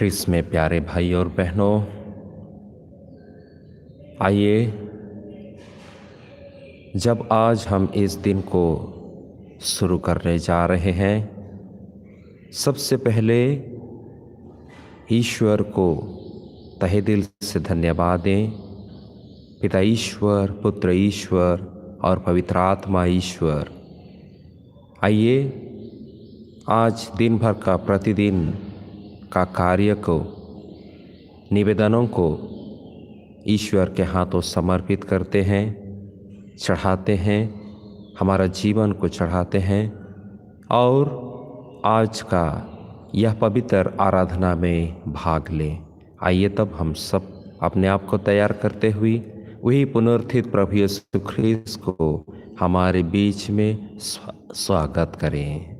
ख्रिस्त में प्यारे भाई और बहनों, आइए जब आज हम इस दिन को शुरू करने जा रहे हैं, सबसे पहले ईश्वर को तहे दिल से धन्यवाद दें। पिता ईश्वर, पुत्र ईश्वर और पवित्र आत्मा ईश्वर। आइए आज दिन भर का प्रतिदिन का कार्य को, निवेदनों को ईश्वर के हाथों समर्पित करते हैं, चढ़ाते हैं, हमारा जीवन को चढ़ाते हैं और आज का यह पवित्र आराधना में भाग लें। आइए तब हम सब अपने आप को तैयार करते हुए वही पुनरुत्थित प्रभु यीशु ख्रिस्त को हमारे बीच में स्वागत करें।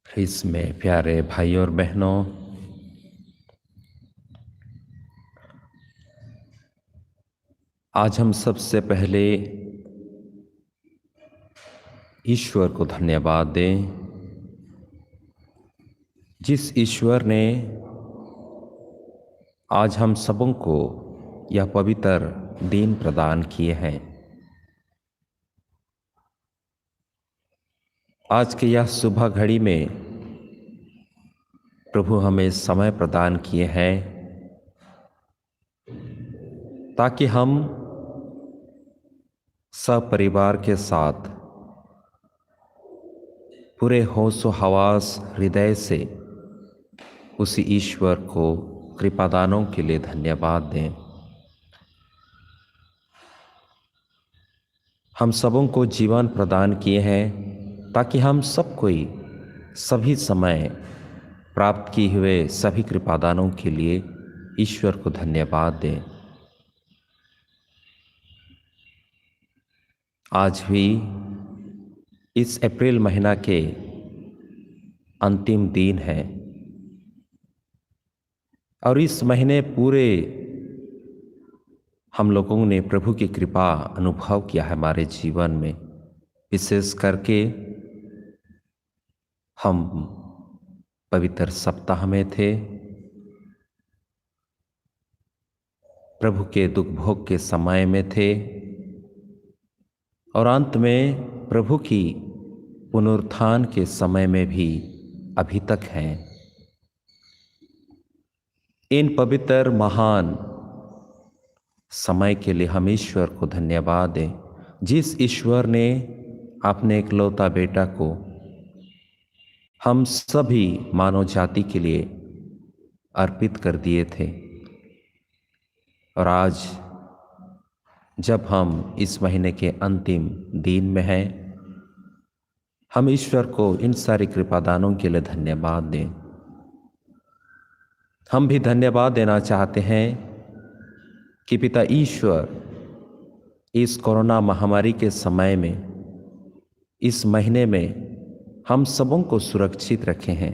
ख्रिस्त में प्यारे भाई और बहनों, आज हम सबसे पहले ईश्वर को धन्यवाद दें, जिस ईश्वर ने आज हम सबों को यह पवित्र दिन प्रदान किए हैं। आज के यह सुबह घड़ी में प्रभु हमें समय प्रदान किए हैं ताकि हम सपरिवार के साथ पूरे होशो हवास हृदय से उसी ईश्वर को कृपादानों के लिए धन्यवाद दें। हम सबों को जीवन प्रदान किए हैं ताकि हम सब कोई सभी समय प्राप्त किए हुए सभी कृपादानों के लिए ईश्वर को धन्यवाद दें। आज भी इस अप्रैल महीना के अंतिम दिन है और इस महीने पूरे हम लोगों ने प्रभु की कृपा अनुभव किया है हमारे जीवन में। विशेष करके हम पवित्र सप्ताह में थे, प्रभु के दुख भोग के समय में थे और अंत में प्रभु की पुनरुत्थान के समय में भी अभी तक हैं। इन पवित्र महान समय के लिए हम ईश्वर को धन्यवाद दें, जिस ईश्वर ने अपने इकलौता बेटा को हम सभी मानव जाति के लिए अर्पित कर दिए थे। और आज जब हम इस महीने के अंतिम दिन में हैं, हम ईश्वर को इन सारे कृपादानों के लिए धन्यवाद दें। हम भी धन्यवाद देना चाहते हैं कि पिता ईश्वर इस कोरोना महामारी के समय में, इस महीने में हम सबों को सुरक्षित रखे हैं।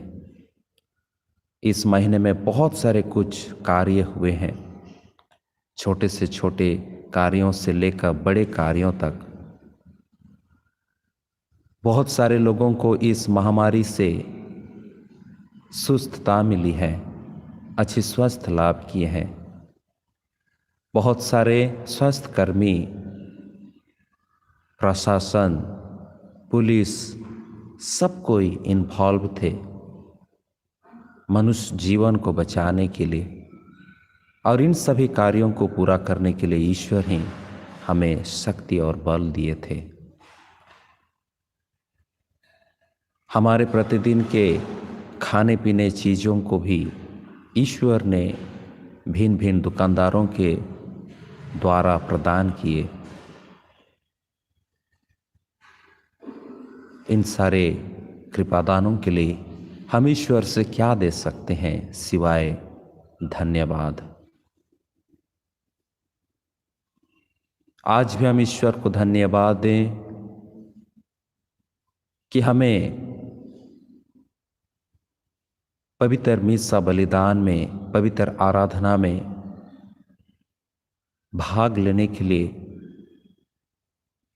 इस महीने में बहुत सारे कुछ कार्य हुए हैं, छोटे से छोटे कार्यों से लेकर बड़े कार्यों तक। बहुत सारे लोगों को इस महामारी से सुस्थता मिली है, अच्छी स्वास्थ्य लाभ किए हैं। बहुत सारे स्वास्थ्य कर्मी, प्रशासन, पुलिस, सब कोई इन्वॉल्व थे मनुष्य जीवन को बचाने के लिए। और इन सभी कार्यों को पूरा करने के लिए ईश्वर ही हमें शक्ति और बल दिए थे। हमारे प्रतिदिन के खाने पीने चीज़ों को भी ईश्वर ने भिन्न भिन्न दुकानदारों के द्वारा प्रदान किए। इन सारे कृपादानों के लिए हम ईश्वर से क्या दे सकते हैं सिवाय धन्यवाद। आज भी हम ईश्वर को धन्यवाद दें कि हमें पवित्र मिसा बलिदान में, पवित्र आराधना में भाग लेने के लिए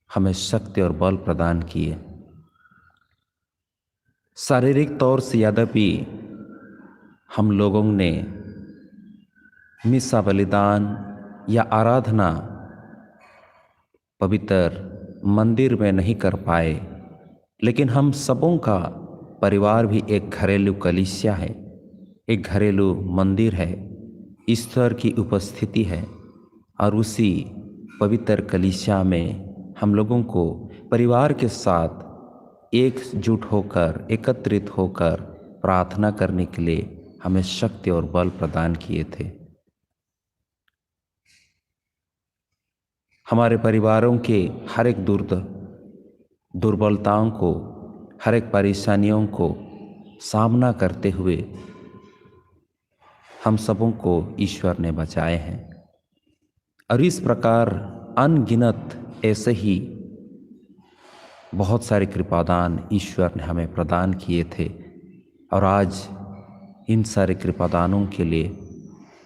हमें शक्ति और बल प्रदान किए। शारीरिक तौर से यद्यपि हम लोगों ने मिसा बलिदान या आराधना पवित्र मंदिर में नहीं कर पाए, लेकिन हम सबों का परिवार भी एक घरेलू कलीसिया है, एक घरेलू मंदिर है, ईश्वर की उपस्थिति है। और उसी पवित्र कलीसिया में हम लोगों को परिवार के साथ एकजुट होकर, एकत्रित होकर प्रार्थना करने के लिए हमें शक्ति और बल प्रदान किए थे। हमारे परिवारों के हर एक दुर्बलताओं को, हर एक परेशानियों को सामना करते हुए हम सबों को ईश्वर ने बचाए हैं। और इस प्रकार अनगिनत ऐसे ही बहुत सारे कृपादान ईश्वर ने हमें प्रदान किए थे। और आज इन सारे कृपादानों के लिए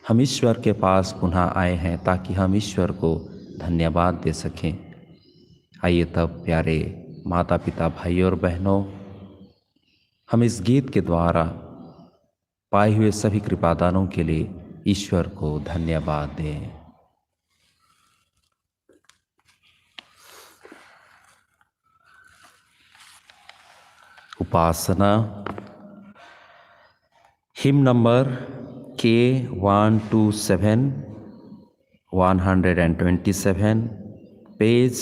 हम ईश्वर के पास पुनः आए हैं ताकि हम ईश्वर को धन्यवाद दे सकें। आइए तब प्यारे माता पिता, भाई और बहनों, हम इस गीत के द्वारा पाए हुए सभी कृपादानों के लिए ईश्वर को धन्यवाद दें। उपासना हिम नंबर K127 127, page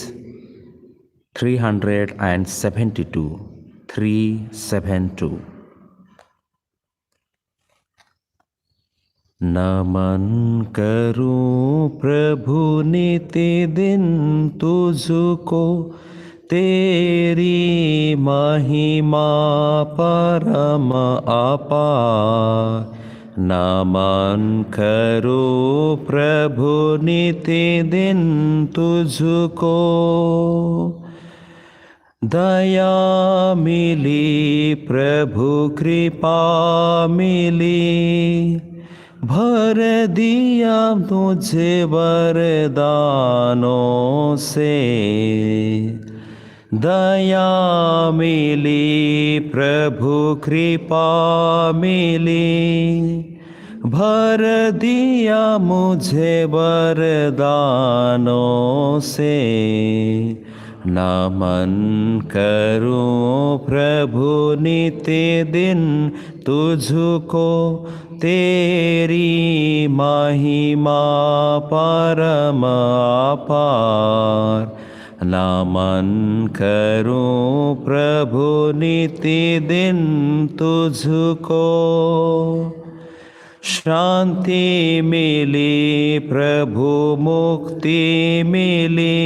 372, 372। नमन करूं प्रभु नित्य दिन तुझको, तेरी महिमा परम अपार। नमन करूं प्रभु नित्य दिन तुझको, दया मिली प्रभु कृपा मिली, भर दिया मुझे वरदानों से। दया मिली प्रभु कृपा मिली, भर दिया मुझे वरदानों से। नमन करूं प्रभु नित्य दिन तुझको, तेरी महिमा परम अपार। नमन करूं प्रभु नित्य दिन तुझको, शांति मिली प्रभु मुक्ति मिली,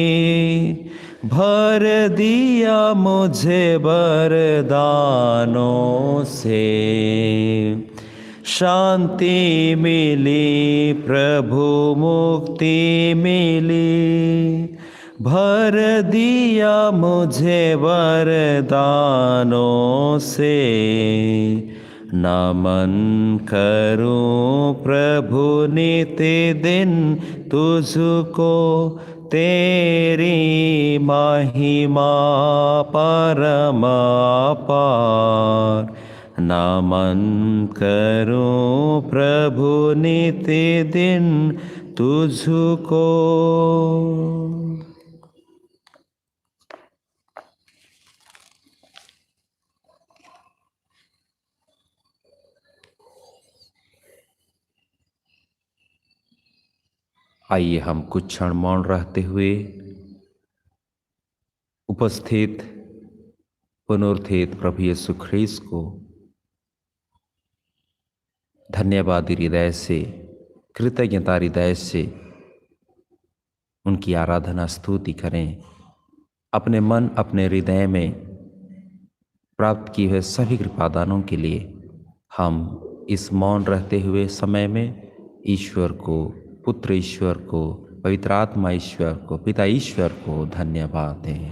भर दिया मुझे वरदानों से। शांति मिली प्रभु मुक्ति मिली, भर दिया मुझे वरदानों से। नमन करूं प्रभु नित्य दिन तुझको, तेरी महिमा परम अपार। नमन करूं प्रभु नित्य दिन तुझको। आइए हम कुछ क्षण मौन रहते हुए उपस्थित पुनरुत्थित प्रभु यीशु ख्रीस्त को धन्यवाद हृदय से, कृतज्ञता हृदय से उनकी आराधना स्तुति करें। अपने मन अपने हृदय में प्राप्त किए हुए सभी कृपादानों के लिए हम इस मौन रहते हुए समय में ईश्वर को, पुत्र ईश्वर को, पवित्र आत्मा ईश्वर को, पिता ईश्वर को धन्यवाद दें।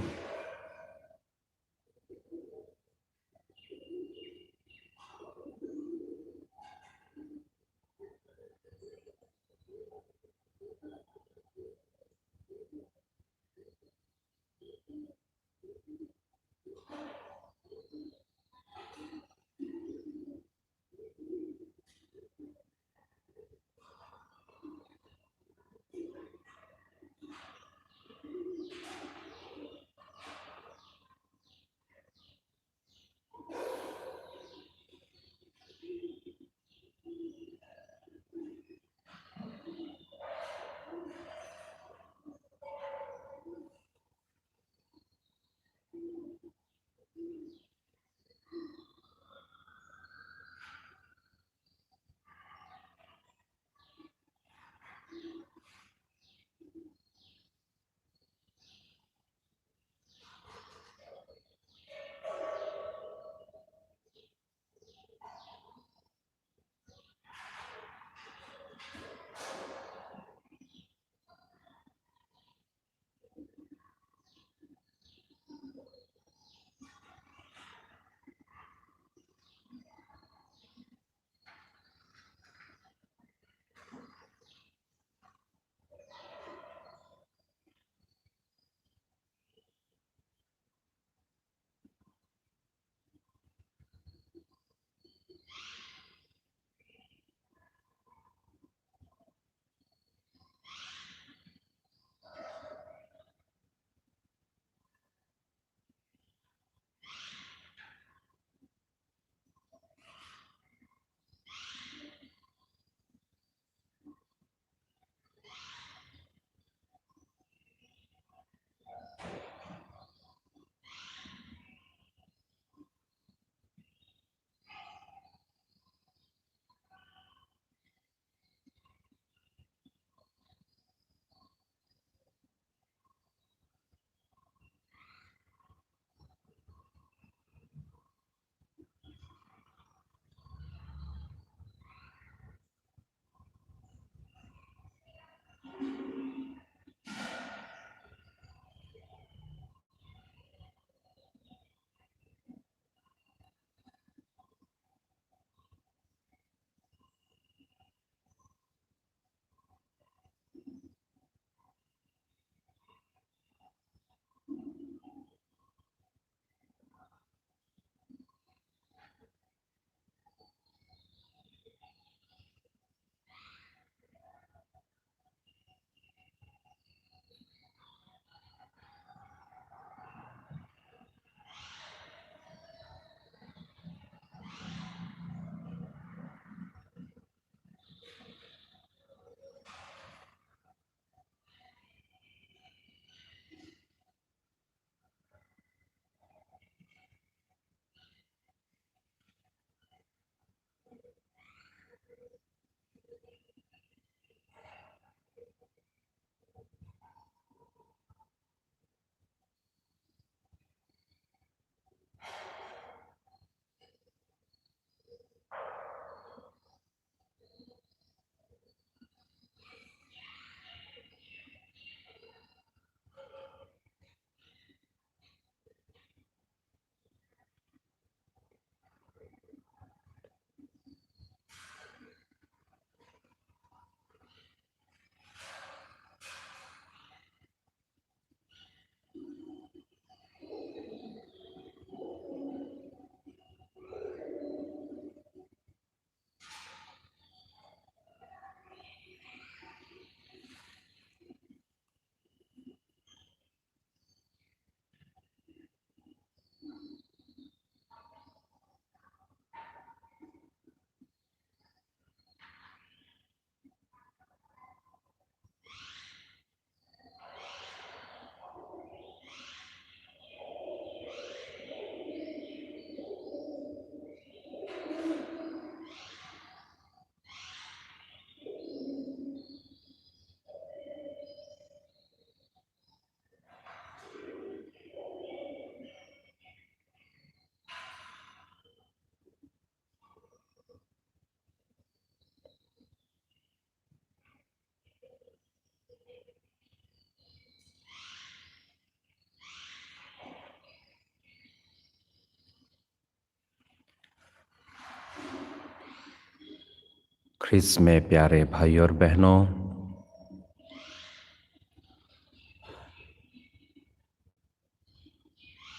ख्रिस्त में प्यारे भाई और बहनों,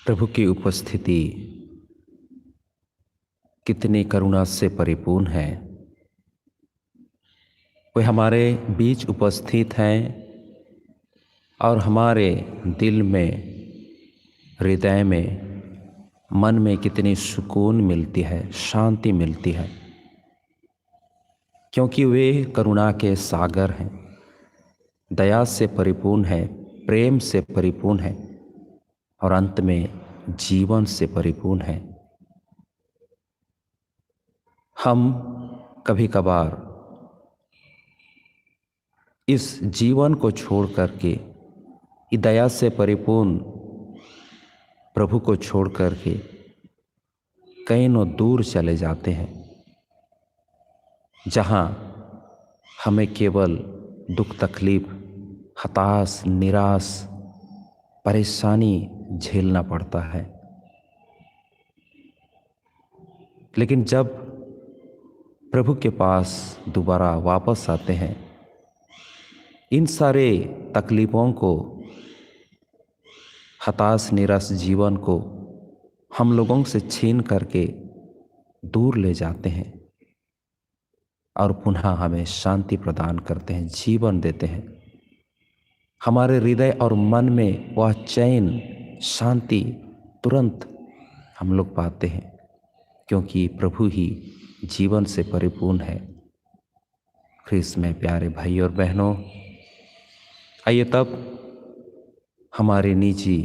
प्रभु की उपस्थिति कितनी करुणा से परिपूर्ण है। वे हमारे बीच उपस्थित हैं और हमारे दिल में, हृदय में, मन में कितनी सुकून मिलती है, शांति मिलती है, क्योंकि वे करुणा के सागर हैं, दया से परिपूर्ण है, प्रेम से परिपूर्ण है और अंत में जीवन से परिपूर्ण है। हम कभी कभार इस जीवन को छोड़ करके, दया से परिपूर्ण प्रभु को छोड़ करके कहीं न दूर चले जाते हैं, जहाँ हमें केवल दुख तकलीफ, हताश, निराश, परेशानी झेलना पड़ता है। लेकिन जब प्रभु के पास दोबारा वापस आते हैं, इन सारे तकलीफ़ों को, हताश निराश जीवन को हम लोगों से छीन करके दूर ले जाते हैं और पुनः हमें शांति प्रदान करते हैं, जीवन देते हैं। हमारे हृदय और मन में वह चैन, शांति तुरंत हम लोग पाते हैं, क्योंकि प्रभु ही जीवन से परिपूर्ण है। ख्रिस्त में प्यारे भाई और बहनों, आइए तब हमारी निजी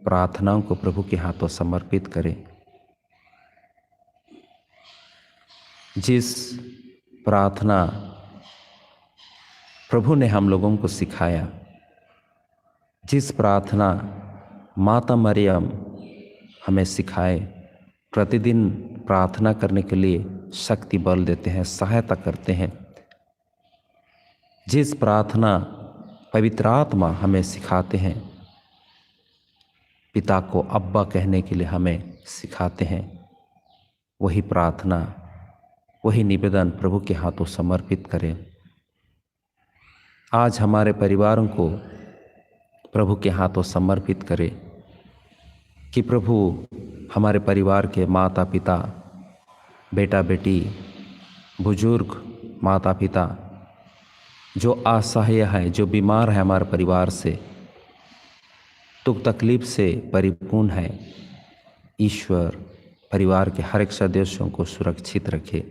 प्रार्थनाओं को प्रभु के हाथों समर्पित करें। जिस प्रार्थना प्रभु ने हम लोगों को सिखाया, जिस प्रार्थना माता मरियम हमें सिखाए, प्रतिदिन प्रार्थना करने के लिए शक्ति बल देते हैं, सहायता करते हैं, जिस प्रार्थना पवित्र आत्मा हमें सिखाते हैं, पिता को अब्बा कहने के लिए हमें सिखाते हैं, वही प्रार्थना, वही निवेदन प्रभु के हाथों समर्पित करें। आज हमारे परिवारों को प्रभु के हाथों समर्पित करें कि प्रभु हमारे परिवार के माता पिता, बेटा बेटी, बुजुर्ग, माता पिता जो असहाय है, जो बीमार है, हमारे परिवार से दुख तकलीफ से परिपूर्ण है, ईश्वर परिवार के हर एक सदस्यों को सुरक्षित रखे।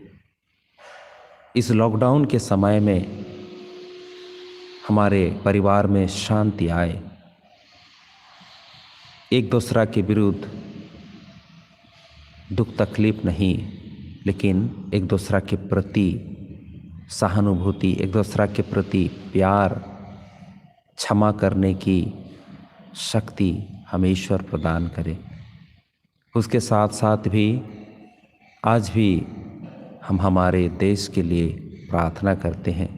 इस लॉकडाउन के समय में हमारे परिवार में शांति आए, एक दूसरा के विरुद्ध दुख तकलीफ नहीं, लेकिन एक दूसरा के प्रति सहानुभूति, एक दूसरा के प्रति प्यार, क्षमा करने की शक्ति हमें ईश्वर प्रदान करे। उसके साथ साथ भी आज भी हम हमारे देश के लिए प्रार्थना करते हैं,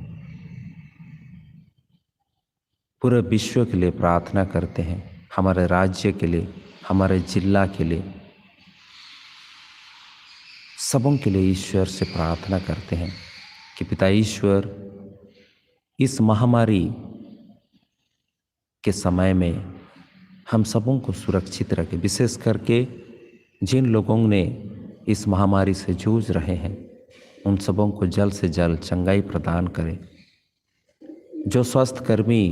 पूरे विश्व के लिए प्रार्थना करते हैं, हमारे राज्य के लिए, हमारे जिला के लिए, सबों के लिए ईश्वर से प्रार्थना करते हैं कि पिता ईश्वर इस महामारी के समय में हम सबों को सुरक्षित रखें। विशेष करके जिन लोगों ने इस महामारी से जूझ रहे हैं, उन सबों को जल्द से जल्द चंगाई प्रदान करें। जो स्वास्थ्य कर्मी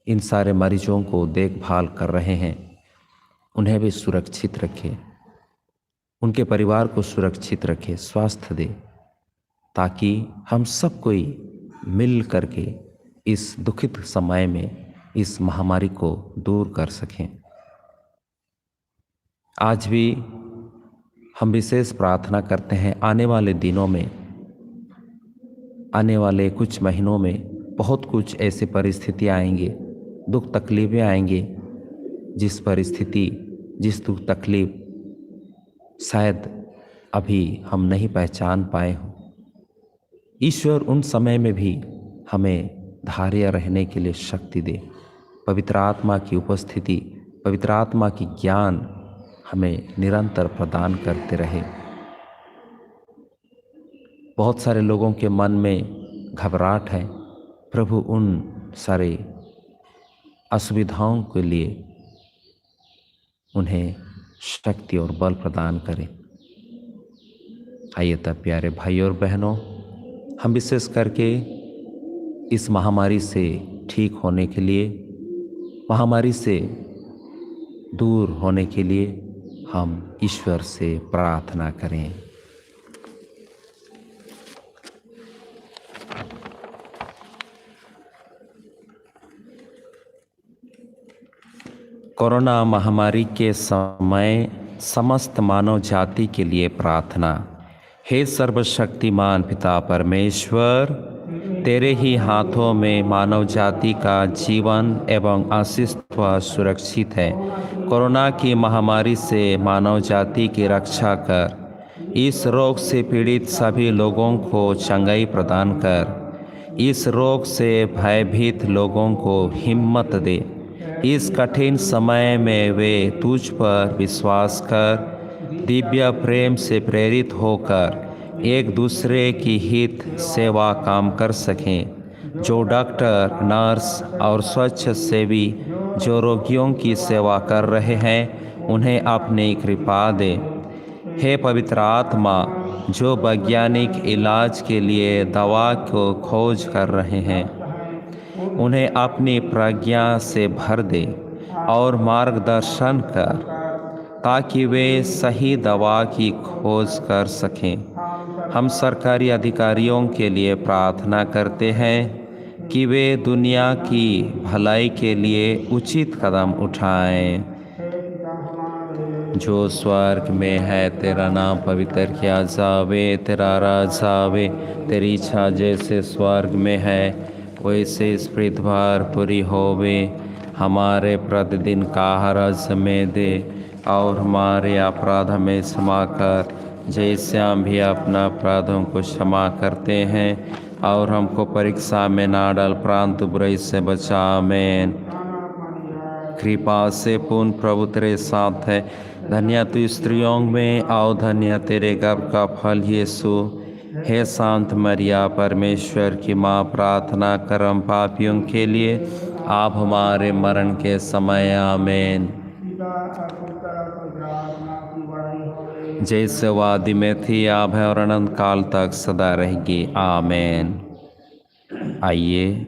इन सारे मरीजों को देखभाल कर रहे हैं, उन्हें भी सुरक्षित रखें, उनके परिवार को सुरक्षित रखें, स्वास्थ्य दे, ताकि हम सब कोई मिल करके इस दुखित समय में इस महामारी को दूर कर सकें। आज भी हम विशेष प्रार्थना करते हैं, आने वाले दिनों में, आने वाले कुछ महीनों में बहुत कुछ ऐसी परिस्थितियाँ आएंगे, दुख तकलीफ़ें आएंगे, जिस परिस्थिति, जिस दुख तकलीफ शायद अभी हम नहीं पहचान पाए हों। ईश्वर उन समय में भी हमें धैर्य रहने के लिए शक्ति दे। पवित्र आत्मा की उपस्थिति, पवित्र आत्मा की ज्ञान हमें निरंतर प्रदान करते रहे। बहुत सारे लोगों के मन में घबराहट है। प्रभु उन सारे असुविधाओं के लिए उन्हें शक्ति और बल प्रदान करें। आइए तब प्यारे भाई और बहनों, हम विशेष करके इस महामारी से ठीक होने के लिए, महामारी से दूर होने के लिए हम ईश्वर से प्रार्थना करें। कोरोना महामारी के समय समस्त मानव जाति के लिए प्रार्थना। हे सर्वशक्तिमान पिता परमेश्वर, तेरे ही हाथों में मानव जाति का जीवन एवं अस्तित्व सुरक्षित है। कोरोना की महामारी से मानव जाति की रक्षा कर। इस रोग से पीड़ित सभी लोगों को चंगाई प्रदान कर। इस रोग से भयभीत लोगों को हिम्मत दे। इस कठिन समय में वे तुझ पर विश्वास कर दिव्य प्रेम से प्रेरित होकर एक दूसरे की हित सेवा काम कर सकें। जो डॉक्टर, नर्स और स्वच्छसेवी जो रोगियों की सेवा कर रहे हैं, उन्हें अपनी कृपा दे। हे पवित्र आत्मा, जो वैज्ञानिक इलाज के लिए दवा को खोज कर रहे हैं, उन्हें अपनी प्रज्ञा से भर दे और मार्गदर्शन कर, ताकि वे सही दवा की खोज कर सकें। हम सरकारी अधिकारियों के लिए प्रार्थना करते हैं कि वे दुनिया की भलाई के लिए उचित कदम उठाएं। जो स्वर्ग में है, तेरा नाम पवित्र किया जावे, तेरा राज आवे, तेरी इच्छा जैसे स्वर्ग में है वैसे इस पृथ्वी पर पूरी होवे। हमारे प्रतिदिन का आहार आज हमें दे, और हमारे अपराध में क्षमा कर, जैसे हम भी अपना अपराधों को क्षमा करते हैं। और हमको परीक्षा में ना डाल, परंतु बुराई से बचा। आमीन। कृपा से पूर्ण प्रभु तेरे साथ है, धन्य तू स्त्रियों में और धन्य तेरे गर्भ का फल यीशु। हे शांत मरिया, परमेश्वर की माँ, प्रार्थना कर हम पापियों के लिए, आप हमारे मरण के समय। आमीन। जैसे वादी में थी, आप है और अनंत काल तक सदा रहेगी। आमीन। आइए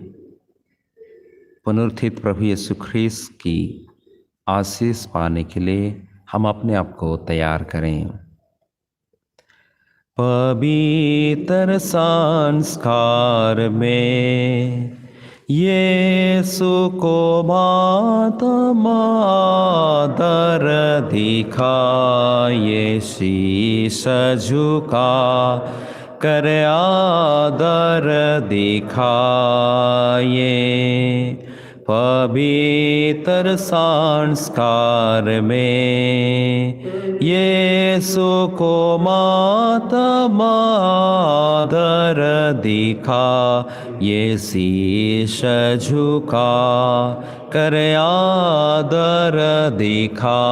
पुनरुत्थित प्रभु यीशु ख्रीस्त की आशीष पाने के लिए हम अपने आप को तैयार करें। पवित्र संस्कार में यीशु को मातमा दर दिखाए, शीश झुका कर आदर दिखाए। पवित्र संस्कार में यीशु को मातमा दर दिखा, ये शीश झुका कर आदर दिखाए।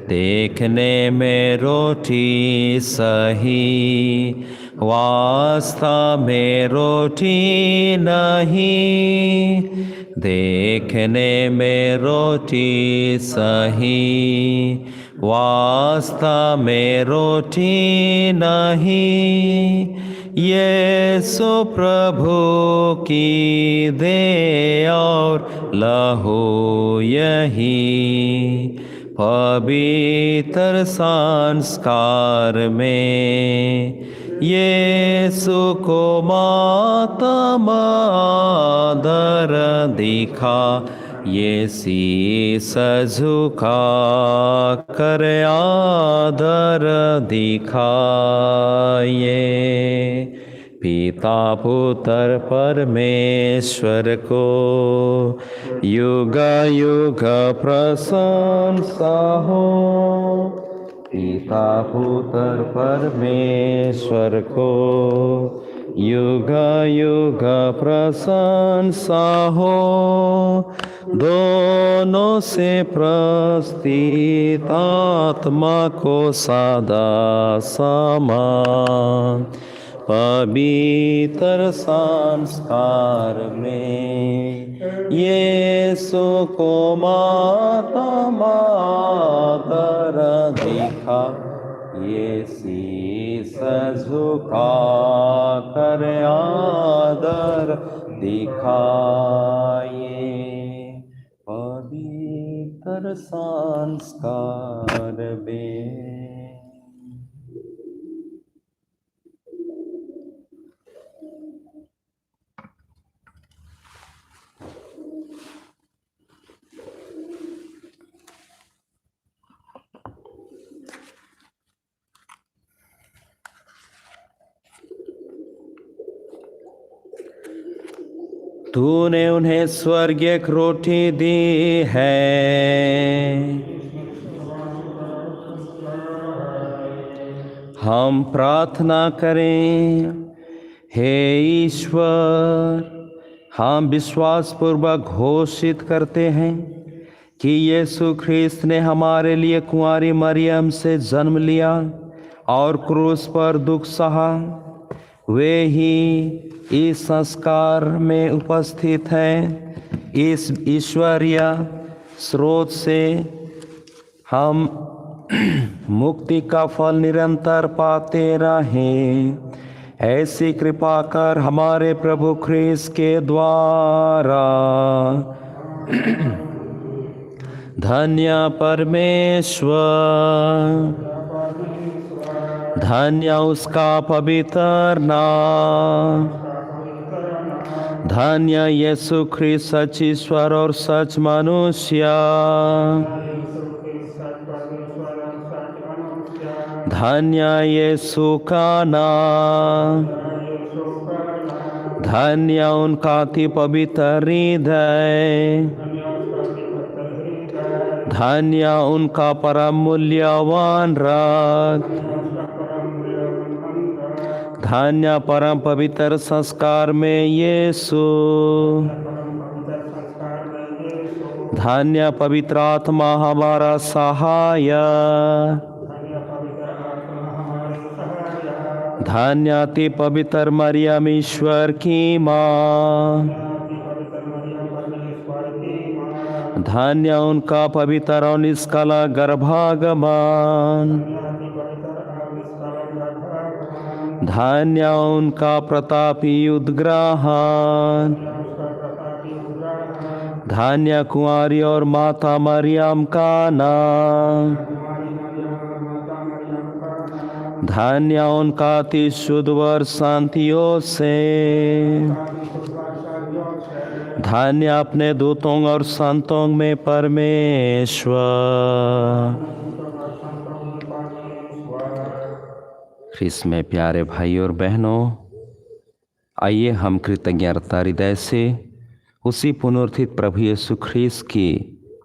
देखने में रोटी सही, वास्तव में रोटी नहीं। देखने में रोटी सही, वास्तव में रोटी नहीं। यीशु प्रभु की दे और लहू यही। पवित्र संस्कार में यीशु को मातमा दर दिखा, ये शीश झुका कर आदर दिखाए। पिता पुत्र परमेश्वर को युग युग प्रशंसा हो। पिता पुत्र परमेश्वर को युग युग प्रशंसा हो, दोनों से प्रस्थित आत्मा को सदा समान पवित्र संस्कार में यीशु को माता मातर दिखा, ये शीस झुका कर आदर दिखाए, पवित्र संस्कार में। तूने उन्हें स्वर्गीय रोटी दी है। हम प्रार्थना करें। हे ईश्वर, हम विश्वासपूर्वक घोषित करते हैं कि यीशु ख्रिस्त ने हमारे लिए कुंवारी मरियम से जन्म लिया और क्रूस पर दुख सहा। वे ही इस संस्कार में उपस्थित हैं। इस ईश्वरीय स्रोत से हम मुक्ति का फल निरंतर पाते रहें। ऐसी कृपा कर हमारे प्रभु ख्रिस्त के द्वारा। धन्य परमेश्वर, धन्य उसका पवित्र नाम, धन्य यीशु ख्रिस्त सच ईश्वर और सच मनुष्य, धन्य यीशु का नाम, धन्य उनका अति पवित्र हृदय, धन्य उनका परम मूल्यवान रक्त, धन्य परम पवित्र संस्कार में यीशु, धन्य पवित्र आत्मा हमारा सहायक, धन्य अति पवित्र मरियम ईश्वर की माँ, धन्य उनका पवित्र और निष्कला गर्भागमन, धन्य उनका प्रतापी उद्ग्रहण, धन्य कुंवारी और माता मरियम का नाम, धन्य उनका अति शुद्ध वर शांतियों से, धन्य अपने दूतों और संतों में परमेश्वर। ख्रिस्त में प्यारे भाई और बहनों, आइए हम कृतज्ञता हृदय से उसी पुनरुत्थित प्रभु यीशु ख्रिस्त की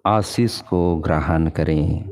आशीष को ग्रहण करें।